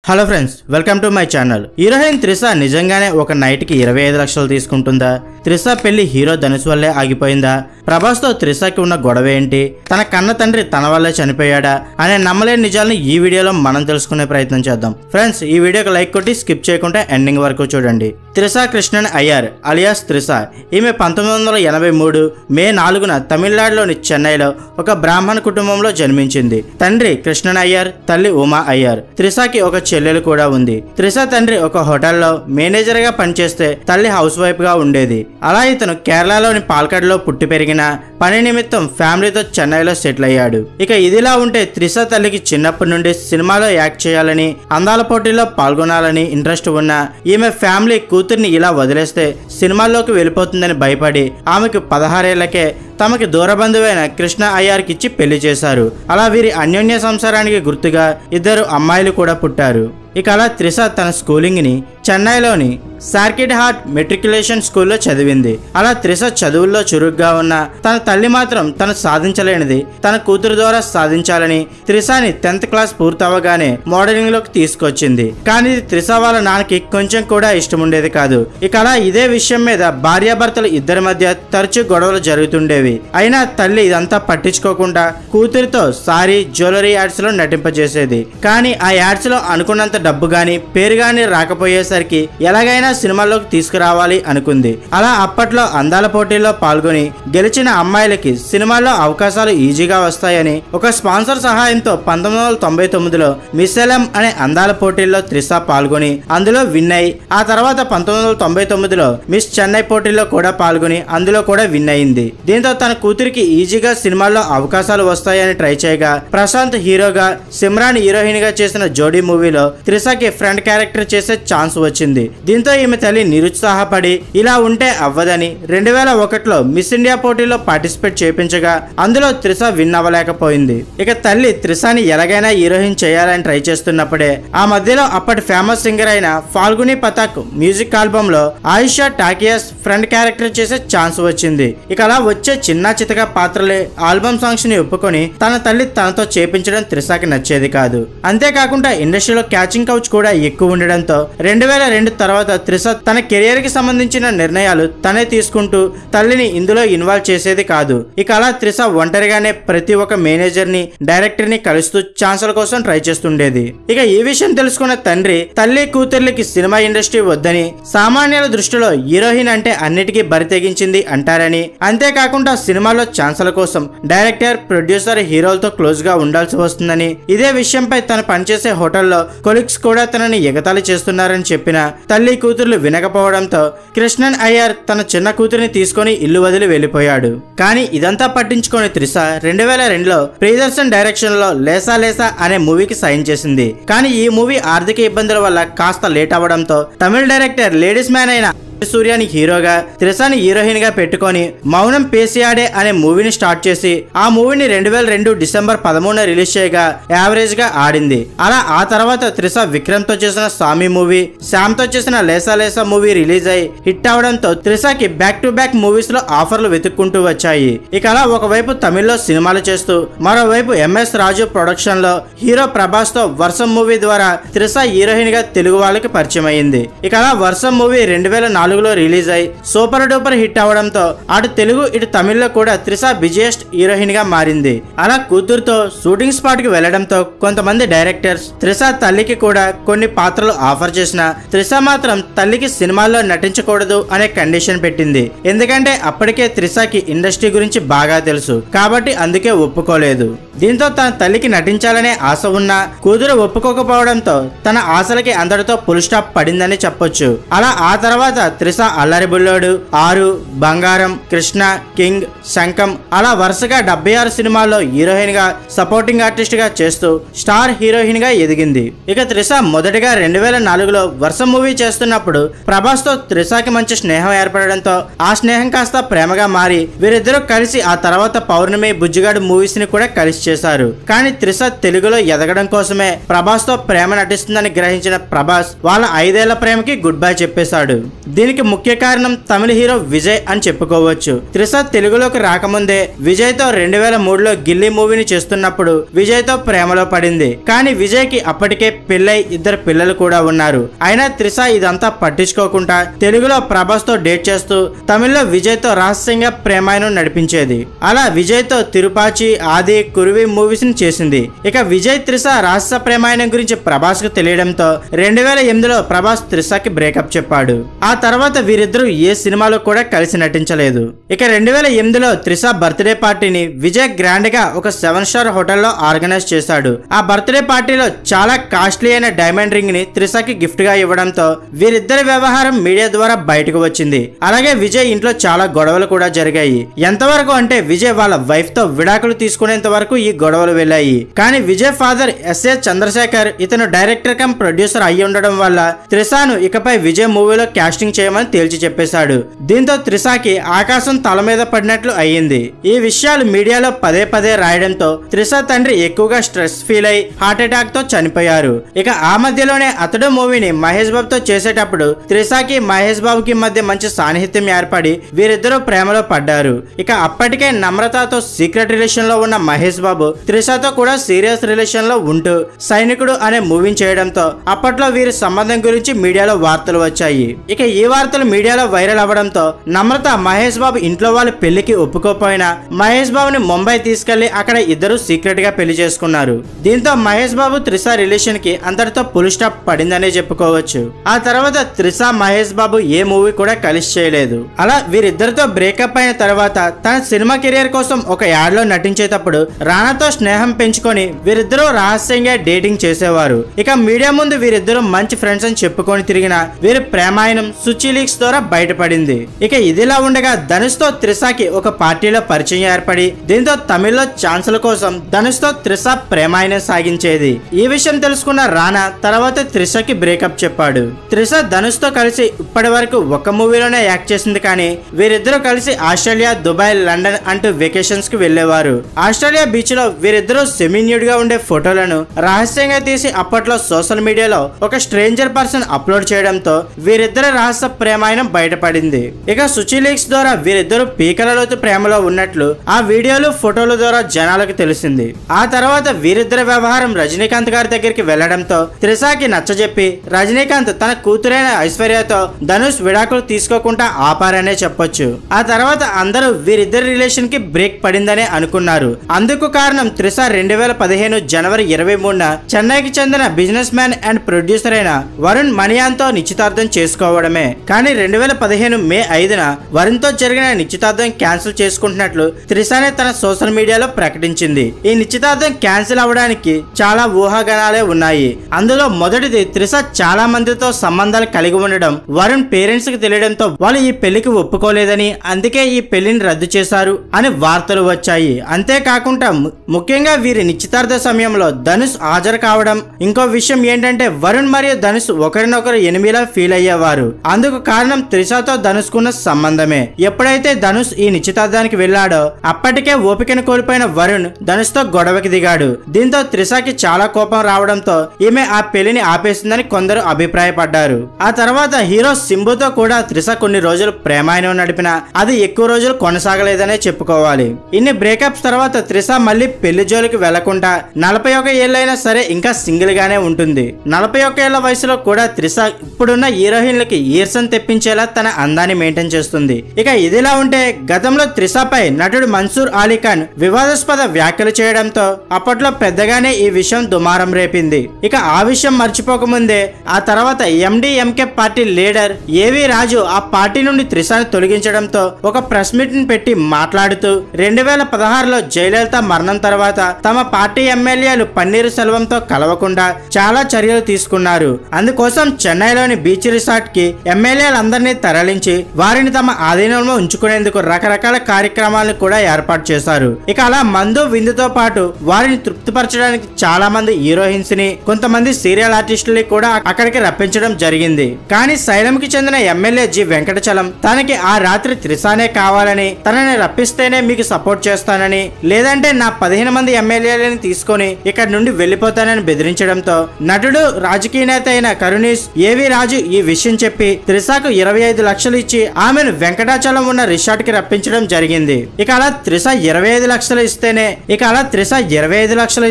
Hello friends, welcome to my channel. Heroine Trisha నిజంగానే ఒక night కి 25 లక్షలు తీసుకుంటుందా? త్రిష పెళ్లి హీరో ధనుష్ వల్లే ఆగిపోయిందా? ప్రభాస్ తో త్రిషకి ఉన్న గొడవ ఏంటి? తన కన్న తండ్రి తన వల్లే చనిపోయాడా అనే నమ్మలేని నిజాలను ఈ వీడియోలో మనం తెలుసుకునే ప్రయత్నం చేద్దాం. ఫ్రెండ్స్, ఈ వీడియోకి లైక్ కొట్టి స్కిప్ చేయకుండా ఎండింగ్ వరకు చూడండి. త్రిష కృష్ణన్ అయ్యర్ అలియాస్ త్రిష. ఈమె 1983 మే 4న తమిళనాడులోని చెన్నైలో ఒక బ్రాహ్మణ కుటుంబంలో జన్మించింది. తండ్రి కృష్ణన్ అయ్యర్, తల్లి ఉమా అయ్యర్. త్రిషకి ఒక చెల్లెలు కూడా ఉంది. త్రిష తండ్రి ఒక హోటల్లో మేనేజర్ గా పనిచేస్తే తల్లి హౌస్ వైఫ్ గా ఉండేది. అలా ఇతను కేరళలోని పాల్కడ్లో పుట్టి పెరిగిన పని నిమిత్తం ఫ్యామిలీతో చెన్నైలో సెటిల్ అయ్యాడు. ఇక ఇదిలా ఉంటే త్రిష తల్లికి చిన్నప్పటి నుండి సినిమాలో యాక్ట్ చేయాలని, అందాల పోటీల్లో పాల్గొనాలని ఇంట్రెస్ట్ ఉన్న ఈమె ఫ్యామిలీ కూతుర్ని ఇలా వదిలేస్తే సినిమాల్లోకి వెళ్ళిపోతుందని భయపడి ఆమెకు 16 ఏళ్లకే తమకి దూరబంధువైన కృష్ణ అయ్యర్కి ఇచ్చి పెళ్లి చేశారు. అలా వీరి అన్యోన్య సంసారానికి గుర్తుగా 2 అమ్మాయిలు కూడా పుట్టారు. ఇక అలా త్రిష తన స్కూలింగ్ ని చెన్నైలోని సార్కిడ్ హార్ట్ మెట్రికులేషన్ స్కూల్లో చదివింది. అలా త్రిష చదువుల్లో చురుగ్గా ఉన్న తన తల్లి మాత్రం తను సాధించలేనిది తన కూతురు ద్వారా సాధించాలని త్రిషని 10th క్లాస్ పూర్తవగానే మోడలింగ్ లోకి తీసుకొచ్చింది. కానీ త్రిష వాళ్ళ నాన్నకి కొంచెం కూడా ఇష్టం ఉండేది కాదు. ఇక అలా ఇదే విషయం మీద భార్యాభర్తలు ఇద్దరి మధ్య తరచూ గొడవలు జరుగుతుండేవి. అయినా తల్లి ఇదంతా పట్టించుకోకుండా కూతురితో సారీ జ్యువెలరీ యాడ్స్ లో నటింపజేసేది. కానీ ఆ యాడ్స్ లో అనుకున్నంత డబ్బు గాని పేరు గాని రాకపోయేసరికి ఎలాగైనా సినిమాల్లోకి తీసుకురావాలి అనుకుంది. అలా అప్పట్లో అందాల పోటీల్లో పాల్గొని గెలిచిన అమ్మాయిలకి సినిమాల్లో అవకాశాలు ఈజీగా వస్తాయని ఒక స్పాన్సర్ సహాయంతో 1999లో మిస్ ఎలం అనే అందాల పోటీల్లో త్రిష పాల్గొని అందులో విన్ అయి ఆ తర్వాత 1999లో మిస్ చెన్నై పోటీల్లో కూడా పాల్గొని అందులో కూడా విన్ అయింది. దీంతో తన కూతురికి ఈజీగా సినిమాల్లో అవకాశాలు వస్తాయని ట్రై చేయగా ప్రశాంత్ హీరోగా, సిమ్రాన్ హీరోయిన్ గా చేసిన జోడీ మూవీలో త్రిషకి ఫ్రంట్ క్యారెక్టర్ చేసే ఛాన్స్ వచ్చింది. దీంతో ఈమె తల్లి నిరుత్సాహపడి ఇలా ఉంటే అవ్వదని 2001లో మిస్ ఇండియా పోటీలో పార్టిసిపేట్ చేయించగా అందులో త్రిష విన్ అవ్వలేకపోయింది. ఇక తల్లి త్రిషని ఎలాగైనా హీరోయిన్ చేయాలని ట్రై చేస్తున్నప్పుడే ఆ మధ్యలో అప్పటి ఫేమస్ సింగర్ అయిన ఫాల్గుని పథక్ మ్యూజిక్ ఆల్బమ్ లో ఆయిషా టాకియాస్ ఫ్రంట్ క్యారెక్టర్ చేసే ఛాన్స్ వచ్చింది. ఇక అలా వచ్చే చిన్న చితక పాత్రలే ఆల్బమ్ సాంగ్స్ ని ఒప్పుకొని తన తల్లి తనతో చేపించడం త్రిషకి నచ్చేది కాదు. అంతేకాకుండా ఇండస్ట్రీలో క్యాచింగ్ కౌచ్ కూడా ఎక్కువ ఉండడంతో 2002 తర్వాత త్రిష తన కెరియర్ కి సంబంధించిన నిర్ణయాలు తనే తీసుకుంటూ తల్లిని ఇందులో ఇన్వాల్వ్ చేసేది కాదు. ఇక అలా త్రిష ఒంటరిగానే ప్రతి ఒక్క మేనేజర్ ని, డైరెక్టర్ ని కలుస్తూ ఛాన్సుల కోసం ట్రై చేస్తుండేది. ఇక ఈ విషయం తెలుసుకున్న తండ్రి తల్లి కూతుర్లకి సినిమా ఇండస్ట్రీ వద్దని, సామాన్యుల దృష్టిలో హీరోయిన్ అంటే అన్నిటికీ బరి తెగించింది అంటారని, అంతేకాకుండా సినిమాలో ఛాన్సుల కోసం డైరెక్టర్, ప్రొడ్యూసర్, హీరోలతో క్లోజ్ గా ఉండాల్సి వస్తుందని, ఇదే విషయంపై తను పనిచేసే హోటల్లో కొలీగ్స్ కూడా తనని ఎగతాళి చేస్తున్నారని చెప్పిన తల్లి కూతుర్లు వినకపోవడంతో కృష్ణన్ అయ్యర్ తన చిన్న కూతురిని తీసుకొని ఇల్లు వదిలి వెళ్లిపోయాడు. కానీ ఇదంతా పట్టించుకొని త్రిష 2002లో ప్రియదర్శన్ డైరెక్షన్ లో లేసా లేసా అనే మూవీకి సైన్ చేసింది. కానీ ఈ మూవీ ఆర్థిక ఇబ్బందుల వల్ల కాస్త లేట్ అవ్వడంతో తమిళ డైరెక్టర్ లేడీస్ మ్యాన్ అయిన సూర్యాని హీరోగా, త్రిషని హీరోయిన్ గా పెట్టుకొని మౌనం పేసియాడే అనే మూవీని స్టార్ట్ చేసి ఆ మూవీని 2002 డిసెంబర్ 13న రిలీజ్ చేయగా యావరేజ్ గా ఆడింది. అలా ఆ తర్వాత త్రిష విక్రమ్ తో చేసిన సామి మూవీ, శామ్ తో చేసిన లేసా లేసా మూవీ రిలీజ్ అయి హిట్ అవడంతో త్రిషకి బ్యాక్ టు బ్యాక్ మూవీస్ లో ఆఫర్లు వెతుక్కుంటూ వచ్చాయి. ఇక అలా ఒకవైపు తమిళ్లో సినిమాలు చేస్తూ మరోవైపు MS రాజు ప్రొడక్షన్ లో హీరో ప్రభాస్ తో వర్షం మూవీ ద్వారా త్రిష హీరోయిన్ గా తెలుగు వాళ్ళకి పరిచయం అయింది. ఇక అలా వర్షం మూవీ 2004లో రిలీజ్ అయి సూపర్ డూపర్ హిట్ అవడంతో అటు తెలుగు ఇటు తమిళ్లో కూడా త్రిష బిజియెస్ట్ హీరోయిన్ గా మారింది. అలా కూతురుతో షూటింగ్ స్పాట్ కి వెళ్లడంతో కొంతమంది డైరెక్టర్స్ త్రిష తల్లికి కూడా కొన్ని పాత్రలు ఆఫర్ చేసిన త్రిష మాత్రం తల్లికి సినిమాల్లో నటించకూడదు అనే కండిషన్ పెట్టింది. ఎందుకంటే అప్పటికే త్రిషకి ఇండస్ట్రీ గురించి బాగా తెలుసు కాబట్టి అందుకే ఒప్పుకోలేదు. దీంతో తన తల్లికి నటించాలనే ఆశ ఉన్నా కూతురు ఒప్పుకోకపోవడంతో తన ఆశలకి అందరితో ఫుల్ స్టాప్ పడిందని చెప్పొచ్చు. అలా ఆ తర్వాత త్రిష అల్లరి బుల్లోడు, ఆరు, బంగారం, కృష్ణ, కింగ్, శంఖం అలా వరుసగా 76 సినిమాల్లో హీరోయిన్ గా, సపోర్టింగ్ ఆర్టిస్ట్ గా చేస్తూ స్టార్ హీరోయిన్ గా ఎదిగింది. ఇక త్రిష మొదటిగా 2004లో వర్షం మూవీ చేస్తున్నప్పుడు ప్రభాస్ తో త్రిషకి మంచి స్నేహం ఏర్పడడంతో ఆ స్నేహం కాస్త ప్రేమగా మారి వీరిద్దరూ కలిసి ఆ తర్వాత పౌర్ణమి, బుజ్జిగాడు మూవీస్ ని కూడా కలిసి చేశారు. కానీ త్రిష తెలుగులో ఎదగడం కోసమే ప్రభాస్ తో ప్రేమ నటిస్తుందని గ్రహించిన ప్రభాస్ వాళ్ళ 5 ఏళ్ల ప్రేమకి గుడ్ బై చెప్పేశాడు. దీంతో దీనికి ముఖ్య కారణం తమిళ హీరో విజయ్ అని చెప్పుకోవచ్చు. త్రిష తెలుగులోకి రాకముందే విజయ్ తో 2003లో గిల్లీ మూవీని చేస్తున్నప్పుడు విజయ్ తో ప్రేమలో పడింది. కానీ విజయ్ కి అప్పటికే పెళ్ళై 2 పిల్లలు కూడా ఉన్నారు. అయినా త్రిష ఇదంతా పట్టించుకోకుండా తెలుగులో ప్రభాస్ తో డేట్ చేస్తూ తమిళ్లో విజయ్ తో రహస్యంగా ప్రేమాయణం నడిపించేది. అలా విజయ్ తో తిరుపాచి, ఆది, కురువి మూవీస్ ని చేసింది. ఇక విజయ్ త్రిష రహస్య ప్రేమాయణం గురించి ప్రభాస్ కు తెలియడంతో 2008లో ప్రభాస్ త్రిషకి బ్రేకప్ చెప్పాడు. ఆ తర్వాత వీరిద్దరూ ఏ సినిమాలో కూడా కలిసి నటించలేదు. ఇక 2008లో త్రిష బర్త్డే పార్టీని విజయ్ గ్రాండ్ గా ఒక 7 స్టార్ హోటల్లో ఆర్గనైజ్ చేశాడు. ఆ బర్త్డే పార్టీలో చాలా కాస్ట్లీ అయిన డైమండ్ రింగ్ ని త్రిషకి గిఫ్ట్ గా ఇవ్వడంతో వీరిద్దరి వ్యవహారం మీడియా ద్వారా బయటకు వచ్చింది. అలాగే విజయ్ ఇంట్లో చాలా గొడవలు కూడా జరిగాయి. ఎంతవరకు అంటే విజయ్ వాళ్ళ వైఫ్ తో విడాకులు తీసుకునేంత వరకు ఈ గొడవలు వెళ్ళాయి. కానీ విజయ్ ఫాదర్ ఎస్ఏ చంద్రశేఖర్ ఇతను డైరెక్టర్ కమ్ ప్రొడ్యూసర్ అయి ఉండడం వల్ల త్రిషను ఇకపై విజయ్ మూవీలో కాస్టింగ్ చేయమని తేల్చి చెప్పేశాడు. దీంతో త్రిషకి ఆకాశం తల మీద పడినట్లు అయ్యింది. ఈ విషయాలు మీడియాలో పదే పదే రాయడంతో త్రిష తండ్రి ఎక్కువగా స్ట్రెస్ ఫీల్ అయి హార్ట్ అటాక్ తో చనిపోయారు. ఇక ఆ మధ్యలోనే అతడు మూవీని మహేష్ బాబు తో చేసేటప్పుడు త్రిషకి మహేష్ బాబుకి మధ్య మంచి సాన్నిహిత్యం ఏర్పడి వీరిద్దరూ ప్రేమలో పడ్డారు. ఇక అప్పటికే నమ్రతతో సీక్రెట్ రిలేషన్ లో ఉన్న మహేష్ బాబు త్రిషతో కూడా సీరియస్ రిలేషన్ లో ఉంటూ సైనికుడు అనే మూవీని చేయడంతో అప్పట్లో వీరి సంబంధం గురించి మీడియాలో వార్తలు వచ్చాయి. ఇక ఈ వార్తలు మీడియాలో వైరల్ అవ్వడంతో నమ్రత మహేష్ బాబు ఇంట్లో వాళ్ళ పెళ్లికి ఒప్పుకోపోయినా మహేష్ బాబుని ముంబై తీసుకెళ్లి అక్కడ ఇద్దరు సీక్రెట్ గా పెళ్లి చేసుకున్నారు. దీంతో మహేష్ బాబు త్రిష రిలేషన్ కి అందరితో ఫుల్ స్టాప్ పడిందనే చెప్పుకోవచ్చు. ఆ తర్వాత త్రిష మహేష్ బాబు ఏ మూవీ కూడా కలిసి చేయలేదు. అలా వీరిద్దరితో బ్రేకప్ అయిన తర్వాత తన సినిమా కెరియర్ కోసం ఒక యాడ్ లో నటించేటప్పుడు రానాతో స్నేహం పెంచుకొని వీరిద్దరూ రహస్యంగా డేటింగ్ చేసేవారు. ఇక మీడియా ముందు వీరిద్దరూ మంచి ఫ్రెండ్స్ అని చెప్పుకొని తిరిగిన వీరి ప్రేమాయణం సుచి లీక్స్ ద్వారా బయటపడింది. ఇక ఇదిలా ఉండగా ధనుష్ తో త్రిషకి ఒక పార్టీలో పరిచయం ఏర్పడి దీంతో తమిళ్లో ఛాన్సుల కోసం ధనుష్ తో త్రిష ప్రేమాయణం సాగించేది. ఈ విషయం తెలుసుకున్న రానా తర్వాత త్రిషకి బ్రేకప్ చెప్పాడు. త్రిష ధనుష్ తో కలిసి ఇప్పటి వరకు ఒక మూవీలోనే యాక్ట్ చేసింది. కానీ వీరిద్దరూ కలిసి ఆస్ట్రేలియా, దుబాయ్, లండన్ అంటూ వెకేషన్స్ కి వెళ్లేవారు. ఆస్ట్రేలియా బీచ్ లో వీరిద్దరూ సెమీ న్యూడ్ గా ఉండే ఫోటోలను రహస్యంగా తీసి అప్పట్లో సోషల్ మీడియాలో ఒక స్ట్రేంజర్ పర్సన్ అప్లోడ్ చేయడంతో వీరిద్దరి రహస్య ప్రేమాయణం బయటపడింది. ఇక సుచి లీక్స్ ద్వారా వీరిద్దరూ పీకలలోతు ప్రేమలో ఉన్నట్లు ఆ వీడియోలు, ఫోటోల ద్వారా జనాలకు తెలిసింది. ఆ తర్వాత వీరిద్దరి వ్యవహారం రజనీకాంత్ గారి దగ్గరికి వెళ్లడంతో త్రిషకి నచ్చజెప్పి రజనీకాంత్ తన కూతురైన ఐశ్వర్యతో ధనుష్ విడాకులు తీసుకోకుండా ఆపారనే చెప్పొచ్చు. ఆ తర్వాత అందరూ వీరిద్దరి రిలేషన్ కి బ్రేక్ పడిందనే అనుకున్నారు. అందుకు కారణం త్రిష 2015 జనవరి 23న చెన్నైకి చెందిన బిజినెస్ మ్యాన్ అండ్ ప్రొడ్యూసర్ అయిన వరుణ్ మణియాన్ తో నిశ్చితార్థం చేసుకోవడమే. కానీ 2015 మే 5న వరుణ్ తో జరిగిన నిశ్చితార్థం క్యాన్సిల్ చేసుకుంటున్నట్లు త్రిషనే తన సోషల్ మీడియాలో ప్రకటించింది. ఈ నిశ్చితార్థం క్యాన్సిల్ అవ్వడానికి చాలా ఊహాగానాలే ఉన్నాయి. అందులో మొదటిది త్రిష చాలా మందితో సంబంధాలు కలిగి ఉండడం వరుణ్ పేరెంట్స్ కి తెలియడంతో వాళ్ళు ఈ పెళ్లికి ఒప్పుకోలేదని అందుకే ఈ పెళ్లిని రద్దు చేశారు అని వార్తలు వచ్చాయి. అంతేకాకుండా ముఖ్యంగా వీరి నిశ్చితార్థ సమయంలో ధనుష్ హాజరు కావడం. ఇంకో విషయం ఏంటంటే వరుణ్ మరియు ధనుష్ ఒకరినొకరు ఎనిమిలా ఫీల్ అయ్యేవారు. అందుకు కారణం త్రిషతో ధనుష్ కున్న సంబంధమే. ఎప్పుడైతే ధనుష్ ఈ నిశ్చితార్థానికి వెళ్ళాడో అప్పటికే ఓపికను కోల్పోయిన వరుణ్ ధనుష్ తో గొడవకి దిగాడు. దీంతో త్రిషకి చాలా కోపం రావడంతో ఈమె ఆ పెళ్లిని ఆపేసిందని కొందరు అభిప్రాయపడ్డారు. ఆ తర్వాత హీరో సింబుతో కూడా త్రిష కొన్ని రోజులు ప్రేమాయణం నడిపినా అది ఎక్కువ రోజులు కొనసాగలేదనే చెప్పుకోవాలి. ఇన్ని బ్రేకప్స్ తర్వాత త్రిష మళ్ళీ పెళ్లి జోలికి వెళ్లకుండా 41 ఏళ్ళైనా సరే ఇంకా సింగిల్ గానే ఉంటుంది. 41 ఏళ్ల వయసులో కూడా త్రిష ఇప్పుడున్న హీరోయిన్లకి ఈర్షన్ తెప్పించేలా తన అందాన్ని మెయింటైన్ చేస్తుంది. ఇక ఇదిలా ఉంటే గతంలో త్రిషపై నటుడు మన్సూర్ అలీ ఖాన్ వివాదాస్పద వ్యాఖ్యలు చేయడంతో అప్పట్లో పెద్దగానే ఈ విషయం దుమారం రేపింది. ఇక ఆ విషయం మర్చిపోకముందే ఆ తర్వాత ఎండిఎంకే పార్టీ లీడర్ ఏవి రాజు ఆ పార్టీ నుండి త్రిషను తొలగించడంతో ఒక ప్రెస్ మీట్ ని పెట్టి మాట్లాడుతూ 2016లో జయలలిత మరణం తర్వాత తమ పార్టీ ఎమ్మెల్యేలు పన్నీరు సెల్వంతో కలవకుండా చాలా చర్యలు తీసుకున్నారు. అందుకోసం చెన్నైలోని బీచ్ రిసార్ట్ కి ఎమ్మెల్యేలందరినీ తరలించి వారిని తమ ఆధీనంలో ఉంచుకునేందుకు రకరకాల కార్యక్రమాలను కూడా ఏర్పాటు చేశారు. ఇక అలా మందు విందుతో పాటు వారిని తృప్తిపరచడానికి చాలా మంది హీరోయిన్స్ ని, కొంతమంది సీరియల్ ఆర్టిస్టుల్ని కూడా అక్కడికి రప్పించడం జరిగింది. కానీ సైలంకి చెందిన ఎమ్మెల్యే జి వెంకటచలం తనకి ఆ రాత్రి త్రిషనే కావాలని, తనని రప్పిస్తేనే మీకు సపోర్ట్ చేస్తానని, లేదంటే నా 15 మంది ఎమ్మెల్యేలని తీసుకొని ఇక్కడ నుండి వెళ్లిపోతానని బెదిరించడంతో నటుడు, రాజకీయ నేత అయిన కరుణీష్ ఏవి రాజు ఈ విషయం చెప్పి త్రిషకు 25 లక్షలు ఇచ్చి ఆమెను వెంకటాచలం ఉన్న రిసార్ట్ కి రప్పించడం జరిగింది. ఇక అలా త్రిష 25 లక్షలు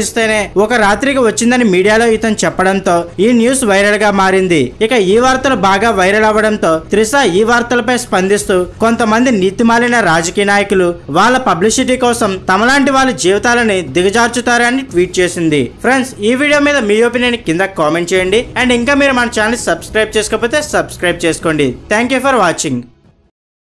ఇస్తేనే ఒక రాత్రికి వచ్చిందని మీడియాలో ఇతను చెప్పడంతో ఈ న్యూస్ వైరల్ గా మారింది. ఇక ఈ వార్తలు బాగా వైరల్ అవ్వడంతో త్రిష ఈ వార్తలపై స్పందిస్తూ కొంతమంది నీతిమాలిన రాజకీయ నాయకులు వాళ్ళ పబ్లిసిటీ కోసం తమలాంటి వాళ్ళ జీవితాలని దిగజార్చుతారని ట్వీట్ చేసింది. ఫ్రెండ్స్, ఈ వీడియో మీద మీ ఒపీనియన్ కింద కామెంట్ చేయండి. అండ్ ఇంకా మీరు మన ఛానల్ సబ్స్క్రైబ్ చేసుకోకపోతే సబ్స్క్రైబ్ చేసుకోండి. Thank you for watching.